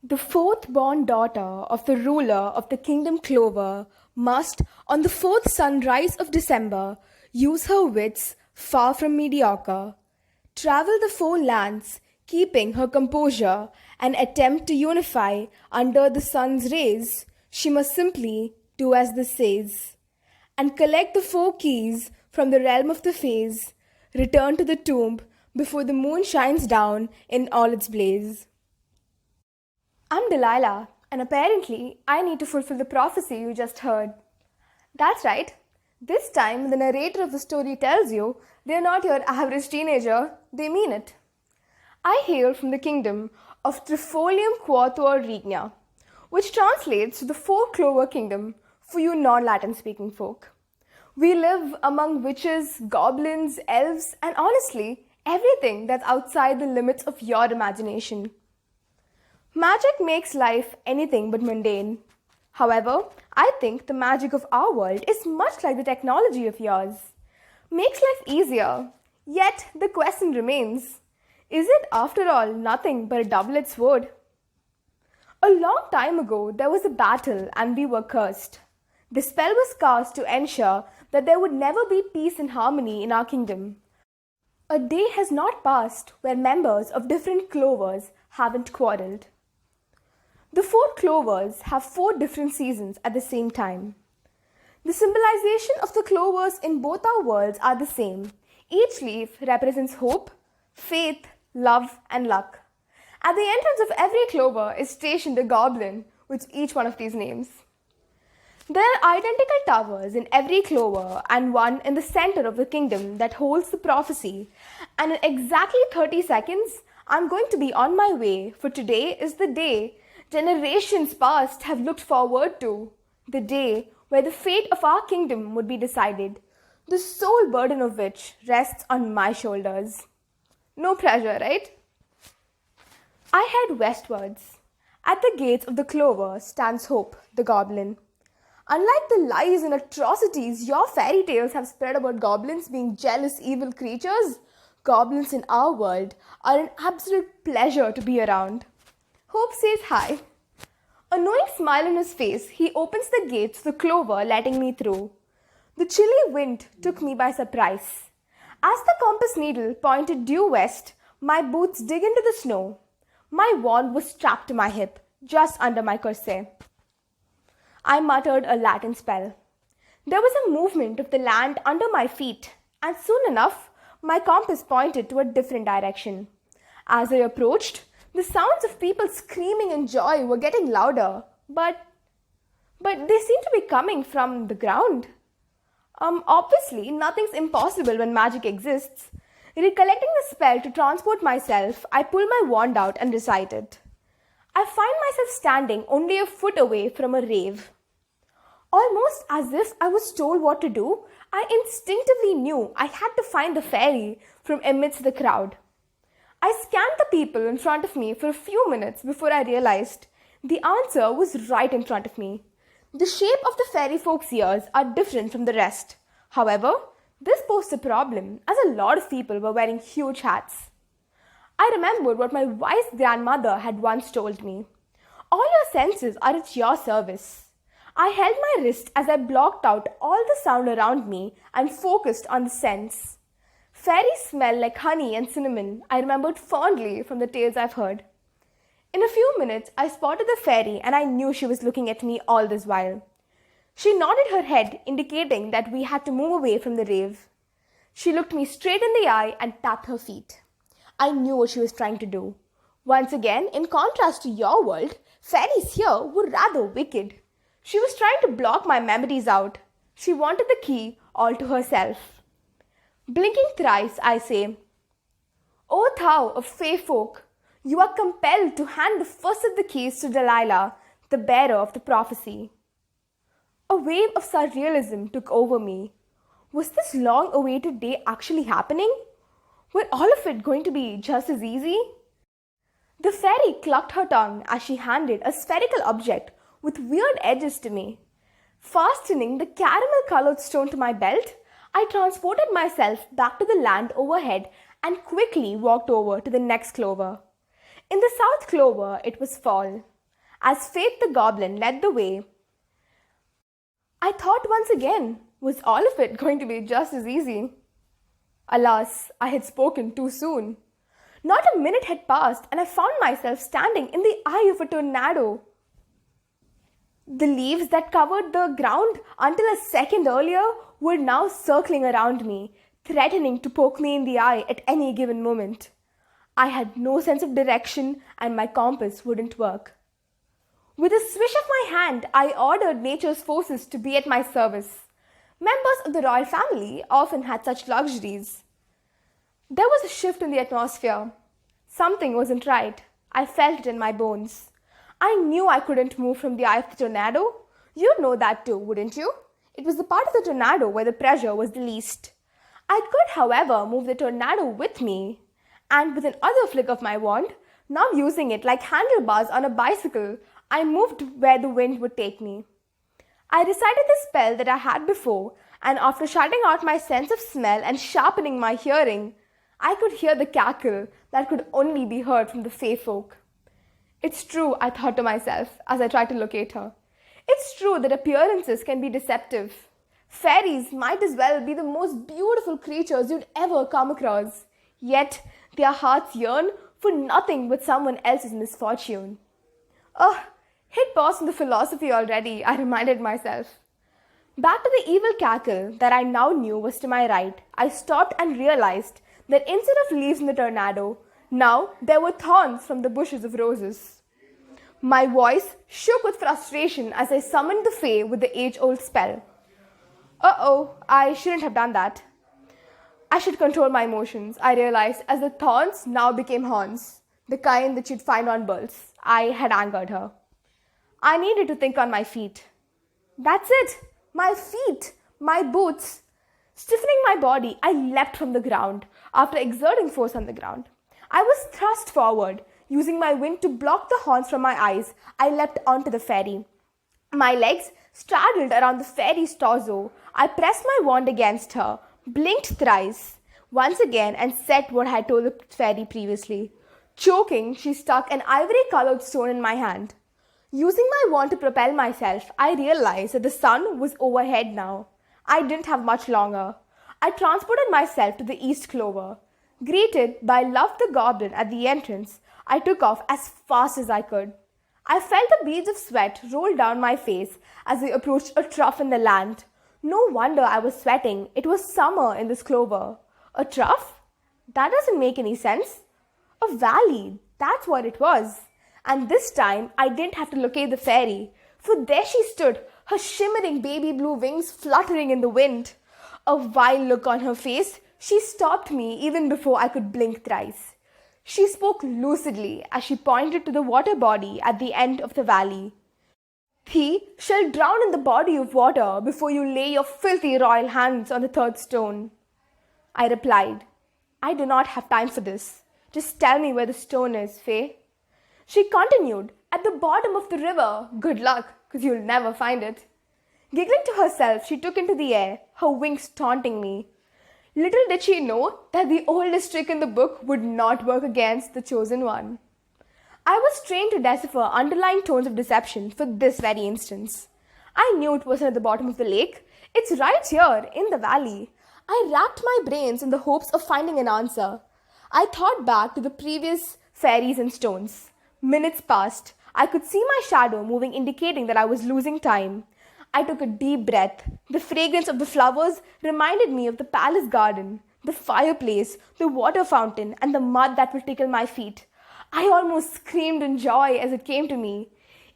The fourth-born daughter of the ruler of the kingdom Clover must, on the fourth sunrise of December, use her wits far from mediocre, travel the four lands, keeping her composure, and attempt to unify under the sun's rays. She must simply do as this says, and collect the four keys from the realm of the fays, return to the tomb before the moon shines down in all its blaze. I'm Delilah, and apparently I need to fulfill the prophecy you just heard. That's right. This time, the narrator of the story tells you they're not your average teenager, they mean it. I hail from the kingdom of Trifolium quatuor regna, which translates to the four-clover kingdom for you non-Latin speaking folk. We live among witches, goblins, elves, and honestly, everything that's outside the limits of your imagination. Magic makes life anything but mundane. However, I think the magic of our world is much like the technology of yours. Makes life easier. Yet the question remains, is it after all nothing but a double-edged sword? A long time ago, there was a battle and we were cursed. The spell was cast to ensure that there would never be peace and harmony in our kingdom. A day has not passed where members of different clovers haven't quarreled. The four clovers have four different seasons at the same time. The symbolization of the clovers in both our worlds are the same. Each leaf represents hope, faith, love, and luck. At the entrance of every clover is stationed a goblin with each one of these names. There are identical towers in every clover and one in the center of the kingdom that holds the prophecy. And in exactly 30 seconds, I'm going to be on my way, for today is the day generations past have looked forward to. The day where the fate of our kingdom would be decided, the sole burden of which rests on my shoulders. No pressure, right? I head westwards. At the gates of the clover stands Hope, the goblin. Unlike the lies and atrocities your fairy tales have spread about goblins being jealous, evil creatures, goblins in our world are an absolute pleasure to be around. Hope says hi. A knowing smile on his face, he opens the gates of the clover, letting me through. The chilly wind took me by surprise. As the compass needle pointed due west, my boots dig into the snow. My wand was strapped to my hip, just under my corset. I muttered a Latin spell. There was a movement of the land under my feet, and soon enough, my compass pointed to a different direction. As I approached, the sounds of people screaming in joy were getting louder, but they seemed to be coming from the ground. Obviously, nothing's impossible when magic exists. Recollecting the spell to transport myself, I pulled my wand out and recited. I find myself standing only a foot away from a rave. Almost as if I was told what to do, I instinctively knew I had to find the fairy from amidst the crowd. I scanned the people in front of me for a few minutes before I realized the answer was right in front of me. The shape of the fairy folk's ears are different from the rest. However, this posed a problem as a lot of people were wearing huge hats. I remembered what my wise grandmother had once told me. All your senses are at your service. I held my wrist as I blocked out all the sound around me and focused on the sense. Fairies smell like honey and cinnamon, I remembered fondly from the tales I've heard. In a few minutes, I spotted the fairy and I knew she was looking at me all this while. She nodded her head, indicating that we had to move away from the rave. She looked me straight in the eye and tapped her feet. I knew what she was trying to do. Once again, in contrast to your world, fairies here were rather wicked. She was trying to block my memories out. She wanted the key all to herself. Blinking thrice, I say, O thou of fey folk, you are compelled to hand the first of the keys to Delilah, the bearer of the prophecy. A wave of surrealism took over me. Was this long-awaited day actually happening? Were all of it going to be just as easy? The fairy clucked her tongue as she handed a spherical object with weird edges to me. Fastening the caramel-colored stone to my belt, I transported myself back to the land overhead and quickly walked over to the next clover. In the south clover, it was fall. As Faith the goblin led the way, I thought once again, was all of it going to be just as easy? Alas, I had spoken too soon. Not a minute had passed, and I found myself standing in the eye of a tornado. The leaves that covered the ground until a second earlier were now circling around me, threatening to poke me in the eye at any given moment. I had no sense of direction, and my compass wouldn't work. With a swish of my hand, I ordered nature's forces to be at my service. Members of the royal family often had such luxuries. There was a shift in the atmosphere. Something wasn't right. I felt it in my bones. I knew I couldn't move from the eye of the tornado. You'd know that too, wouldn't you? It was the part of the tornado where the pressure was the least. I could, however, move the tornado with me, and with another flick of my wand, now using it like handlebars on a bicycle, I moved where the wind would take me. I recited the spell that I had before, and after shutting out my sense of smell and sharpening my hearing, I could hear the cackle that could only be heard from the Fey folk. It's true, I thought to myself as I tried to locate her. It's true that appearances can be deceptive. Fairies might as well be the most beautiful creatures you'd ever come across, yet their hearts yearn for nothing but someone else's misfortune. Oh, hit pause on the philosophy already, I reminded myself. Back to the evil cackle that I now knew was to my right, I stopped and realized that instead of leaves in the tornado, now there were thorns from the bushes of roses. My voice shook with frustration as I summoned the Fae with the age-old spell. Uh-oh, I shouldn't have done that. I should control my emotions, I realized, as the thorns now became horns, the kind that you'd find on bulls. I had angered her. I needed to think on my feet. That's it! My feet! My boots! Stiffening my body, I leapt from the ground. After exerting force on the ground, I was thrust forward. Using my wind to block the horns from my eyes, I leapt onto the fairy. My legs straddled around the fairy's torso. I pressed my wand against her, blinked thrice, once again, and said what I had told the fairy previously. Choking, she stuck an ivory-colored stone in my hand. Using my wand to propel myself, I realized that the sun was overhead now. I didn't have much longer. I transported myself to the East Clover. Greeted by Love the Goblin at the entrance, I took off as fast as I could. I felt the beads of sweat roll down my face as we approached a trough in the land. No wonder I was sweating. It was summer in this clover. A trough? That doesn't make any sense. A valley, that's what it was. And this time, I didn't have to locate the fairy, for there she stood, her shimmering baby blue wings fluttering in the wind. A wild look on her face, she stopped me even before I could blink thrice. She spoke lucidly as she pointed to the water body at the end of the valley. Thee shall drown in the body of water before you lay your filthy royal hands on the third stone. I replied, I do not have time for this. Just tell me where the stone is, Faye. She continued, at the bottom of the river. Good luck, because you'll never find it. Giggling to herself, she took into the air, her wings taunting me. Little did she know that the oldest trick in the book would not work against the chosen one. I was trained to decipher underlying tones of deception for this very instance. I knew it wasn't at the bottom of the lake. It's right here, in the valley. I racked my brains in the hopes of finding an answer. I thought back to the previous fairies and stones. Minutes passed. I could see my shadow moving, indicating that I was losing time. I took a deep breath. The fragrance of the flowers reminded me of the palace garden, the fireplace, the water fountain, and the mud that would tickle my feet. I almost screamed in joy as it came to me.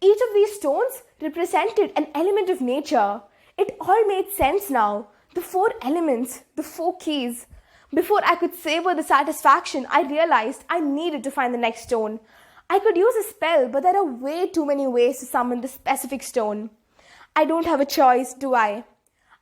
Each of these stones represented an element of nature. It all made sense now. The 4 elements, the 4 keys. Before I could savor the satisfaction, I realized I needed to find the next stone. I could use a spell, but there are way too many ways to summon the specific stone. I don't have a choice, do I?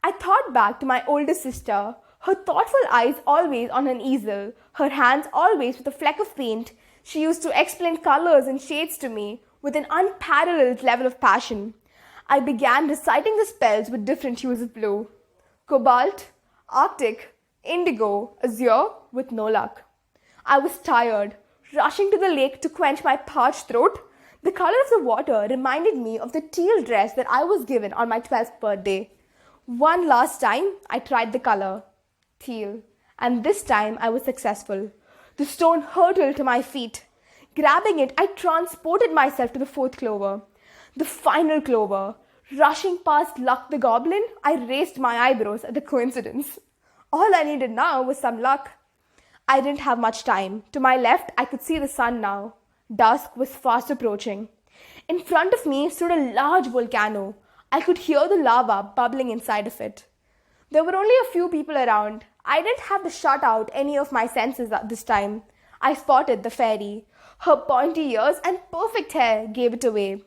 I thought back to my older sister, her thoughtful eyes always on an easel, her hands always with a fleck of paint. She used to explain colors and shades to me with an unparalleled level of passion. I began reciting the spells with different hues of blue. Cobalt, Arctic, Indigo, Azure, with no luck. I was tired, rushing to the lake to quench my parched throat. The color of the water reminded me of the teal dress that I was given on my 12th birthday. One last time, I tried the color, teal, and this time I was successful. The stone hurtled to my feet. Grabbing it, I transported myself to the fourth clover. The final clover. Rushing past Luck the goblin, I raised my eyebrows at the coincidence. All I needed now was some luck. I didn't have much time. To my left, I could see the sun now. Dusk was fast approaching. In front of me stood a large volcano. I could hear the lava bubbling inside of it. There were only a few people around. I didn't have to shut out any of my senses at this time. I spotted the fairy. Her pointy ears and perfect hair gave it away.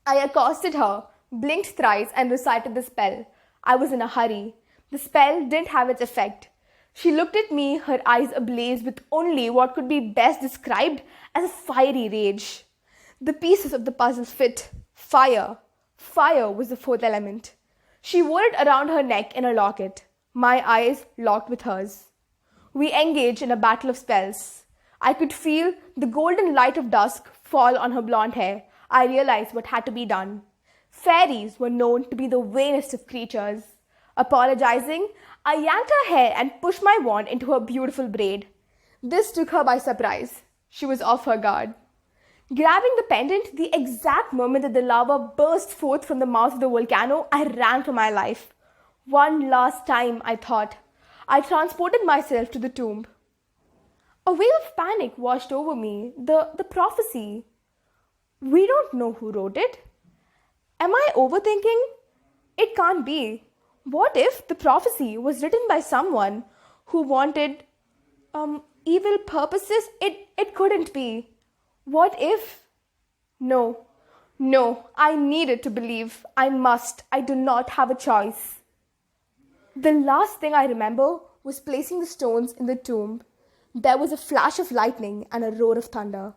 I accosted her, blinked thrice, and recited the spell. I was in a hurry. The spell didn't have its effect. She looked at me, her eyes ablaze with only what could be best described as a fiery rage. The pieces of the puzzle fit. Fire. Fire was the fourth element. She wore it around her neck in a locket. My eyes locked with hers. We engaged in a battle of spells. I could feel the golden light of dusk fall on her blonde hair. I realized what had to be done. Fairies were known to be the vainest of creatures. Apologizing, I yanked her hair and pushed my wand into her beautiful braid. This took her by surprise. She was off her guard. Grabbing the pendant, the exact moment that the lava burst forth from the mouth of the volcano, I ran for my life. One last time, I thought. I transported myself to the tomb. A wave of panic washed over me. The prophecy. We don't know who wrote it. Am I overthinking? It can't be. What if the prophecy was written by someone who wanted evil purposes? It couldn't be. What if? No, I needed to believe. I must. I do not have a choice. The last thing I remember was placing the stones in the tomb. There was a flash of lightning and a roar of thunder.